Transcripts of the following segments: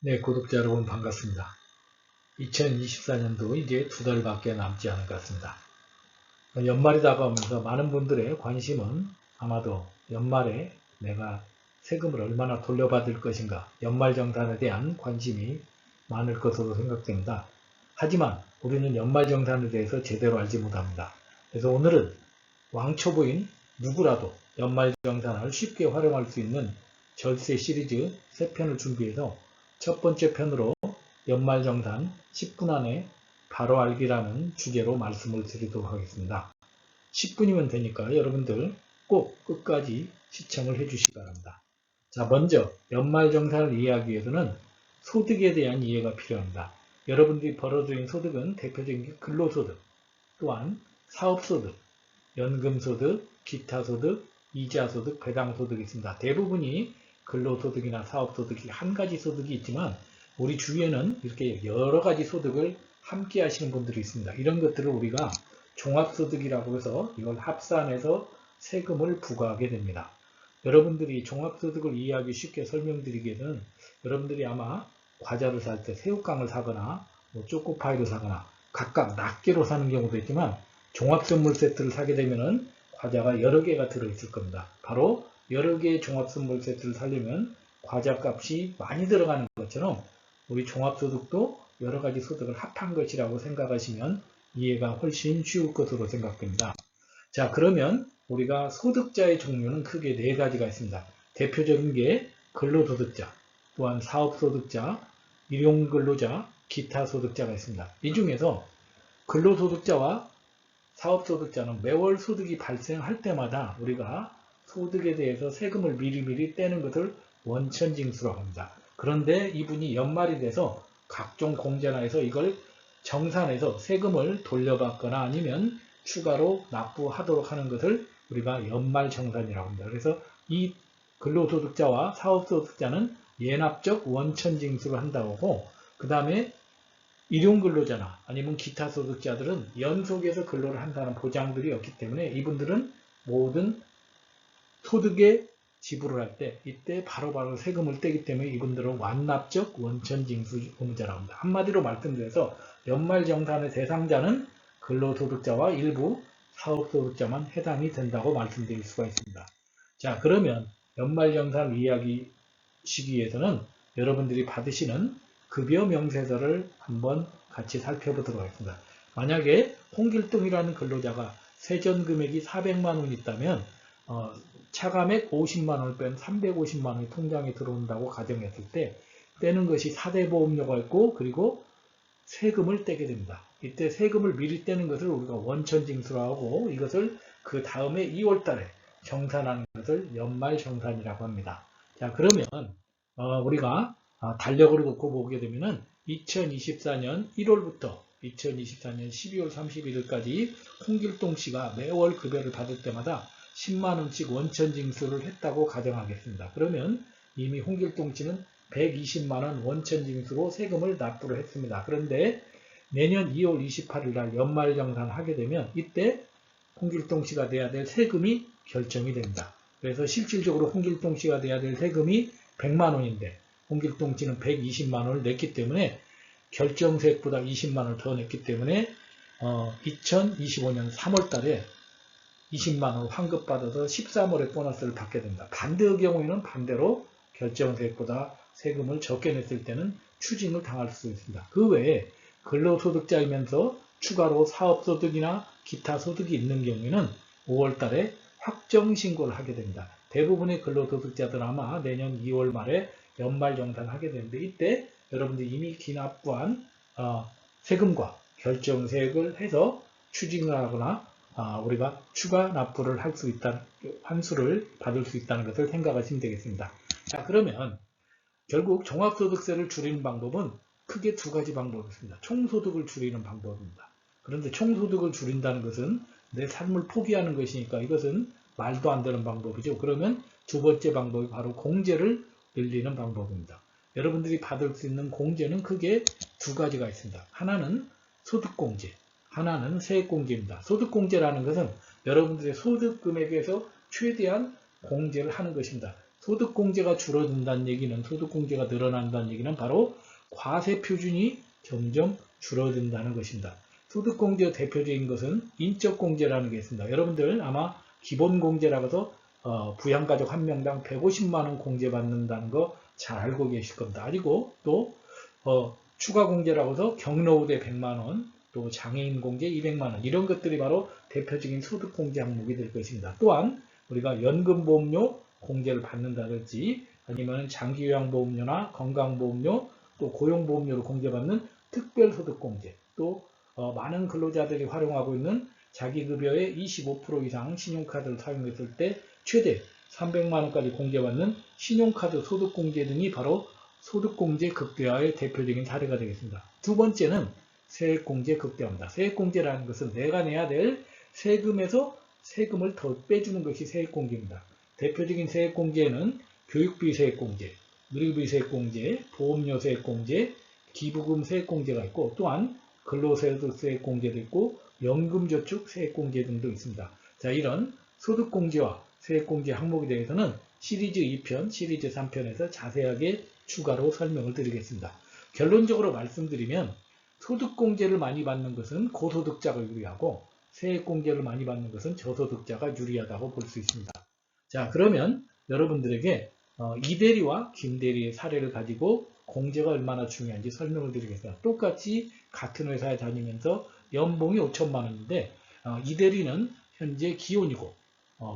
네, 구독자 여러분 반갑습니다. 2024년도 이제 2달밖에 남지 않은 것 같습니다. 연말이 다가오면서 많은 분들의 관심은 아마도 연말에 내가 세금을 얼마나 돌려받을 것인가, 연말정산에 대한 관심이 많을 것으로 생각됩니다. 하지만 우리는 연말정산에 대해서 제대로 알지 못합니다. 그래서 오늘은 왕초보인 누구라도 연말정산을 쉽게 활용할 수 있는 절세 시리즈 3편을 준비해서 첫 번째 편으로 연말정산 10분 안에 바로 알기라는 주제로 말씀을 드리도록 하겠습니다. 10분이면 되니까 여러분들 꼭 끝까지 시청을 해주시기 바랍니다. 자, 먼저 연말정산을 이해하기 위해서는 소득에 대한 이해가 필요합니다. 여러분들이 벌어들인 소득은 대표적인 게 근로소득, 또한 사업소득, 연금소득, 기타소득, 이자소득, 배당소득이 있습니다. 대부분이 근로소득이나 사업소득이 한 가지 소득이 있지만 우리 주위에는 이렇게 여러 가지 소득을 함께 하시는 분들이 있습니다. 이런 것들을 우리가 종합소득이라고 해서 이걸 합산해서 세금을 부과하게 됩니다. 여러분들이 종합소득을 이해하기 쉽게 설명드리기 위해서는 여러분들이 아마 과자를 살 때 새우깡을 사거나 초코파이를 사거나 각각 낱개로 사는 경우도 있지만 종합선물 세트를 사게 되면 과자가 여러 개가 들어있을 겁니다. 바로 여러 개의 종합선물 세트를 사려면 과자 값이 많이 들어가는 것처럼 우리 종합소득도 여러 가지 소득을 합한 것이라고 생각하시면 이해가 훨씬 쉬울 것으로 생각됩니다. 자, 그러면 우리가 소득자의 종류는 크게 4가지가 있습니다. 대표적인 게 근로소득자, 또한 사업소득자, 일용근로자, 기타소득자가 있습니다. 이 중에서 근로소득자와 사업소득자는 매월 소득이 발생할 때마다 우리가 소득에 대해서 세금을 미리미리 떼는 것을 원천징수라고 합니다. 그런데 이분이 연말이 돼서 각종 공제나 해서 이걸 정산해서 세금을 돌려받거나 아니면 추가로 납부하도록 하는 것을 우리가 연말정산이라고 합니다. 그래서 이 근로소득자와 사업소득자는 예납적 원천징수를 한다고 하고, 그 다음에 일용근로자나 아니면 기타 소득자들은 연속해서 근로를 한다는 보장들이 없기 때문에 이분들은 모든 소득에 지불을 할 때 이때 바로바로 세금을 떼기 때문에 이분들은 완납적 원천징수 의무자라고 합니다. 한마디로 말씀드려서 연말정산의 대상자는 근로소득자와 일부 사업소득자만 해당이 된다고 말씀드릴 수가 있습니다. 자, 그러면 연말정산을 이해하기 위해서는 여러분들이 받으시는 급여 명세서를 한번 같이 살펴보도록 하겠습니다. 만약에 홍길동이라는 근로자가 세전 금액이 400만 원 있다면 차감액 50만 원을 뺀 350만 원이 통장에 들어온다고 가정했을 때 떼는 것이 사대보험료가 있고 그리고 세금을 떼게 됩니다. 이때 세금을 미리 떼는 것을 우리가 원천징수라고 하고 이것을 그 다음에 2월 달에 정산하는 것을 연말정산이라고 합니다. 자, 그러면 우리가 달력으로 놓고 보게 되면은 2024년 1월부터 2024년 12월 31일까지 홍길동 씨가 매월 급여를 받을 때마다 10만 원씩 원천징수를 했다고 가정하겠습니다. 그러면 이미 홍길동 씨는 120만 원 원천징수로 세금을 납부를 했습니다. 그런데 내년 2월 28일 날 연말정산을 하게 되면 이때 홍길동 씨가 내야 될 세금이 결정이 됩니다. 그래서 실질적으로 홍길동 씨가 내야 될 세금이 100만 원인데 홍길동 씨는 120만 원을 냈기 때문에 결정세액보다 20만 원을 더 냈기 때문에 2025년 3월 달에 20만 원 환급받아서 13월에 보너스를 받게 됩니다. 반대의 경우에는 반대로 결정세액보다 세금을 적게 냈을 때는 추징을 당할 수 있습니다. 그 외에 근로소득자이면서 추가로 사업소득이나 기타 소득이 있는 경우에는 5월 달에 확정신고를 하게 됩니다. 대부분의 근로소득자들은 아마 내년 2월 말에 연말정산을 하게 되는데 이때 여러분들이 이미 기납부한 세금과 결정세액을 해서 추징을 하거나 우리가 추가 납부를 할 수 있다는 환수를 받을 수 있다는 것을 생각하시면 되겠습니다. 자, 그러면 결국 종합소득세를 줄이는 방법은 크게 2가지 방법이 있습니다. 총소득을 줄이는 방법입니다. 그런데 총소득을 줄인다는 것은 내 삶을 포기하는 것이니까 이것은 말도 안 되는 방법이죠. 그러면 2번째 방법이 바로 공제를 늘리는 방법입니다. 여러분들이 받을 수 있는 공제는 크게 2가지가 있습니다. 하나는 소득공제, 하나는 세액공제입니다. 소득공제라는 것은 여러분들의 소득금액에서 최대한 공제를 하는 것입니다. 소득공제가 줄어든다는 얘기는, 소득공제가 늘어난다는 얘기는 바로 과세표준이 점점 줄어든다는 것입니다. 소득공제 대표적인 것은 인적공제라는 게 있습니다. 여러분들 아마 기본공제라고 해서 부양가족 한 명당 150만원 공제받는다는 거 잘 알고 계실 겁니다. 아니고 또 추가공제라고 해서 경로우대 100만원, 또 장애인 공제 200만원, 이런 것들이 바로 대표적인 소득공제 항목이 될 것입니다. 또한 우리가 연금보험료 공제를 받는다든지 아니면 장기요양보험료나 건강보험료, 또 고용보험료로 공제받는 특별소득공제, 또 많은 근로자들이 활용하고 있는 자기급여의 25% 이상 신용카드를 사용했을 때 최대 300만원까지 공제받는 신용카드 소득공제 등이 바로 소득공제 극대화의 대표적인 사례가 되겠습니다. 두 번째는 세액공제 극대화입니다. 세액공제라는 것은 내가 내야 될 세금에서 세금을 더 빼주는 것이 세액공제입니다. 대표적인 세액공제는 교육비 세액공제, 의료비 세액공제, 보험료 세액공제, 기부금 세액공제가 있고, 또한 근로소득 세액공제도 있고 연금저축 세액공제 등도 있습니다. 자, 이런 소득공제와 세액공제 항목에 대해서는 시리즈 2편, 시리즈 3편에서 자세하게 추가로 설명을 드리겠습니다. 결론적으로 말씀드리면 소득공제를 많이 받는 것은 고소득자가 유리하고 세액공제를 많이 받는 것은 저소득자가 유리하다고 볼 수 있습니다. 자, 그러면 여러분들에게 이대리와 김대리의 사례를 가지고 공제가 얼마나 중요한지 설명을 드리겠습니다. 똑같이 같은 회사에 다니면서 연봉이 5천만 원인데 이대리는 현재 기혼이고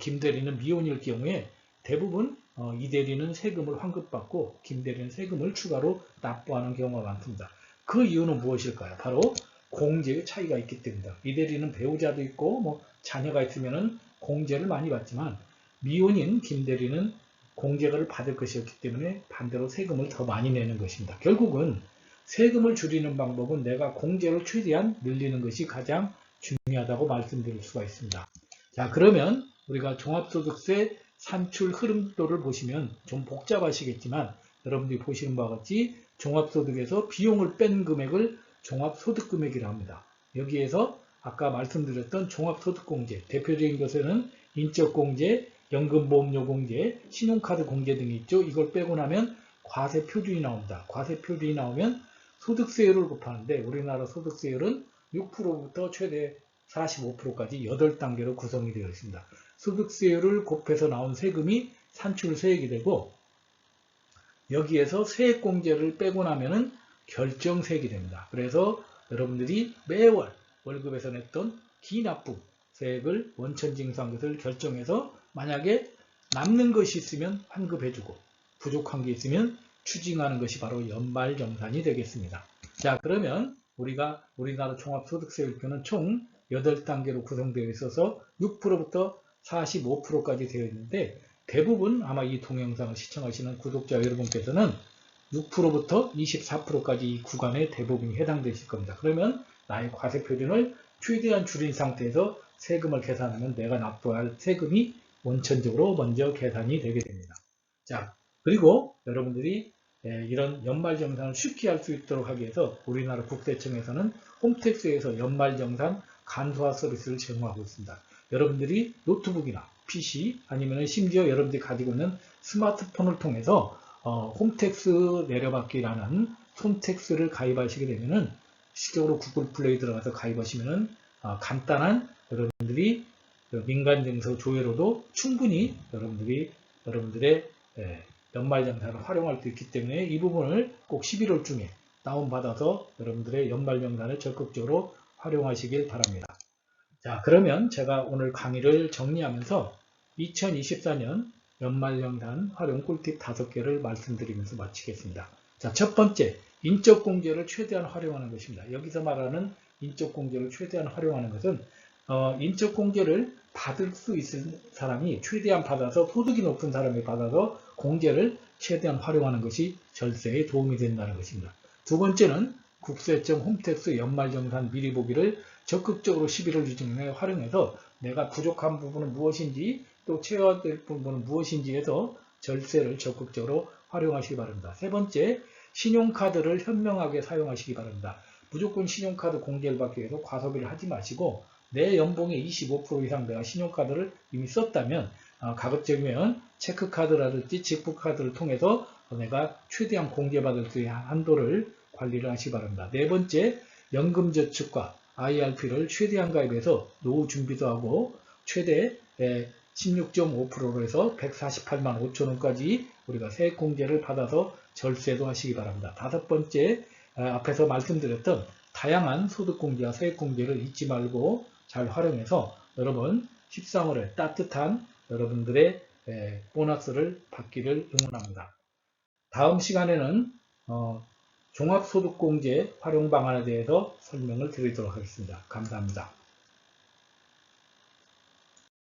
김대리는 미혼일 경우에 대부분 이대리는 세금을 환급받고 김대리는 세금을 추가로 납부하는 경우가 많습니다. 그 이유는 무엇일까요? 바로 공제의 차이가 있기 때문입니다. 이대리는 배우자도 있고 자녀가 있으면 공제를 많이 받지만 미혼인 김대리는 공제를 받을 것이었기 때문에 반대로 세금을 더 많이 내는 것입니다. 결국은 세금을 줄이는 방법은 내가 공제를 최대한 늘리는 것이 가장 중요하다고 말씀드릴 수가 있습니다. 자, 그러면 우리가 종합소득세 산출 흐름도를 보시면 좀 복잡하시겠지만 여러분들이 보시는 바와 같이 종합소득에서 비용을 뺀 금액을 종합소득금액이라고 합니다. 여기에서 아까 말씀드렸던 종합소득공제, 대표적인 것에는 인적공제, 연금보험료공제, 신용카드 공제 등이 있죠. 이걸 빼고 나면 과세표준이 나옵니다. 과세표준이 나오면 소득세율을 곱하는데 우리나라 소득세율은 6%부터 최대 45%까지 8단계로 구성이 되어 있습니다. 소득세율을 곱해서 나온 세금이 산출세액이 되고 여기에서 세액공제를 빼고 나면은 결정세액이 됩니다. 그래서 여러분들이 매월 월급에서 냈던 기납부 세액을 원천징수한 것을 결정해서 만약에 남는 것이 있으면 환급해주고 부족한 게 있으면 추징하는 것이 바로 연말정산이 되겠습니다. 자, 그러면 우리가 우리나라 종합소득세율표는 총 8단계로 구성되어 있어서 6%부터 45%까지 되어 있는데 대부분 아마 이 동영상을 시청하시는 구독자 여러분께서는 6%부터 24%까지 이 구간에 대부분이 해당되실 겁니다. 그러면 나의 과세표준을 최대한 줄인 상태에서 세금을 계산하면 내가 납부할 세금이 원천적으로 먼저 계산이 되게 됩니다. 자, 그리고 여러분들이 이런 연말정산을 쉽게 할 수 있도록 하기 위해서 우리나라 국세청에서는 홈택스에서 연말정산 간소화 서비스를 제공하고 있습니다. 여러분들이 노트북이나 PC 아니면 심지어 여러분들이 가지고 있는 스마트폰을 통해서 홈택스 내려받기라는 홈택스를 가입하시게 되면은 실적으로 구글 플레이 들어가서 가입하시면은 간단한 여러분들이 민간증서 조회로도 충분히 여러분들의 연말정산을 활용할 수 있기 때문에 이 부분을 꼭 11월쯤에 다운받아서 여러분들의 연말정산을 적극적으로 활용하시길 바랍니다. 자, 그러면 제가 오늘 강의를 정리하면서 2024년 연말정산 활용 꿀팁 5개를 말씀드리면서 마치겠습니다. 자, 첫 번째, 인적공제를 최대한 활용하는 것입니다. 여기서 말하는 인적공제를 최대한 활용하는 것은 인적공제를 받을 수 있는 사람이 최대한 받아서 소득이 높은 사람이 받아서 공제를 최대한 활용하는 것이 절세에 도움이 된다는 것입니다. 두 번째는 국세청 홈택스 연말정산 미리 보기를 적극적으로 11월 중에 활용해서 내가 부족한 부분은 무엇인지 또 채워야 될 부분은 무엇인지 해서 절세를 적극적으로 활용하시기 바랍니다. 세 번째, 신용카드를 현명하게 사용하시기 바랍니다. 무조건 신용카드 공제를 받기 위해서 과소비를 하지 마시고 내 연봉의 25% 이상 내가 신용카드를 이미 썼다면 가급적이면 체크카드라든지 직구카드를 통해서 내가 최대한 공제받을 수 있는 한도를 관리를 하시기 바랍니다. 네 번째, 연금저축과 IRP를 최대한 가입해서 노후 준비도 하고 최대 16.5%로 해서 148만 5천 원까지 우리가 세액공제를 받아서 절세도 하시기 바랍니다. 다섯 번째, 앞에서 말씀드렸던 다양한 소득공제와 세액공제를 잊지 말고 잘 활용해서 여러분 13월에 따뜻한 여러분들의 보너스를 받기를 응원합니다. 다음 시간에는 종합소득공제 활용 방안에 대해서 설명을 드리도록 하겠습니다. 감사합니다.